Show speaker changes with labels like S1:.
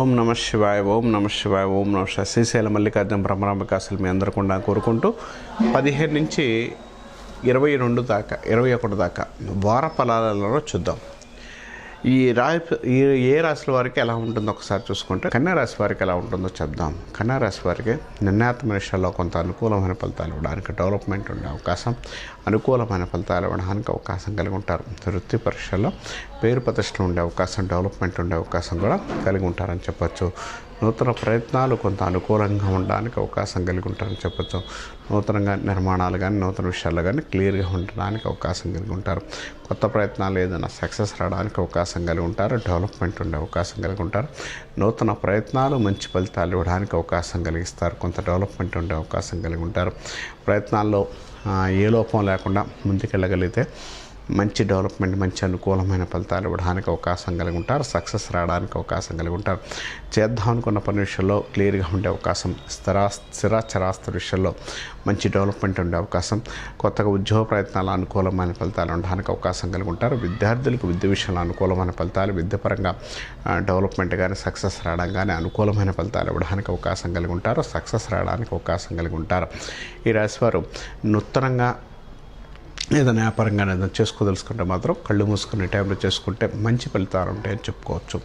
S1: ఓం నమ శివాయ, ఓం నమ శివాయ, ఓం నమ శివాయ. శ్రీశైల మల్లికార్జున బ్రహ్మరాంబికాసులు మీ అందరూ కూడా కోరుకుంటూ 15 నుంచి 22 దాకా 21 దాకా వార ఫలాలలో చూద్దాం. ఏ రాశుల వారికి ఎలా ఉంటుందో ఒకసారి చూసుకుంటే కన్యా రాశి వారికి ఎలా ఉంటుందో చెప్దాం. కన్యా రాశి వారికి నిర్ణయాత్మక విషయాల్లో కొంత అనుకూలమైన ఫలితాలు ఇవ్వడానికి, డెవలప్మెంట్ ఉండే అవకాశం, అనుకూలమైన ఫలితాలు ఇవ్వడానికి అవకాశం కలిగి ఉంటారు. వృత్తి పరీక్షల్లో పేరు ప్రతిష్టలు ఉండే అవకాశం, డెవలప్మెంట్ ఉండే అవకాశం కూడా కలిగి ఉంటారని చెప్పచ్చు. నూతన ప్రయత్నాలు కొంత అనుకూలంగా ఉండడానికి అవకాశం కలిగి ఉంటారని చెప్పచ్చు. నూతనంగా నిర్మాణాలు కానీ నూతన విషయాల్లో కానీ క్లియర్గా ఉండడానికి అవకాశం కలిగి ఉంటారు. కొత్త ప్రయత్నాలు ఏదైనా సక్సెస్ రావడానికి అవకాశం కలిగి ఉంటారు. డెవలప్మెంట్ ఉండే అవకాశం కలిగి ఉంటారు. నూతన ప్రయత్నాలు మంచి ఫలితాలు ఇవ్వడానికి అవకాశం కలిగిస్తారు. కొంత డెవలప్మెంట్ ఉండే అవకాశం కలిగి ఉంటారు. ప్రయత్నాల్లో ఏ లోపం లేకుండా ముందుకెళ్ళగలిగితే మంచి డెవలప్మెంట్, మంచి అనుకూలమైన ఫలితాలు ఇవ్వడానికి అవకాశం కలిగి ఉంటారు. సక్సెస్ రావడానికి అవకాశం కలిగి ఉంటారు. చేద్దాం అనుకున్న పని విషయంలో క్లియర్గా ఉండే అవకాశం, స్థిరాచరాస్తి విషయంలో మంచి డెవలప్మెంట్ ఉండే అవకాశం, కొత్తగా ఉద్యోగ ప్రయత్నాలు అనుకూలమైన ఫలితాలు ఉండడానికి అవకాశం కలిగి ఉంటారు. విద్యార్థులకు విద్య విషయంలో అనుకూలమైన ఫలితాలు, విద్యాపరంగా డెవలప్మెంట్ కానీ సక్సెస్ రావడం కానీ అనుకూలమైన ఫలితాలు ఇవ్వడానికి అవకాశం కలిగి ఉంటారు. సక్సెస్ రావడానికి అవకాశం కలిగి ఉంటారు. ఈ రాశివారు నూతనంగా ఏదైనా వ్యాపారంగా ఏదైనా చేసుకోదలుచుకుంటే మాత్రం కళ్ళు మూసుకునే టైంలో చేసుకుంటే మంచి ఫలితాలు ఉంటాయని చెప్పుకోవచ్చు.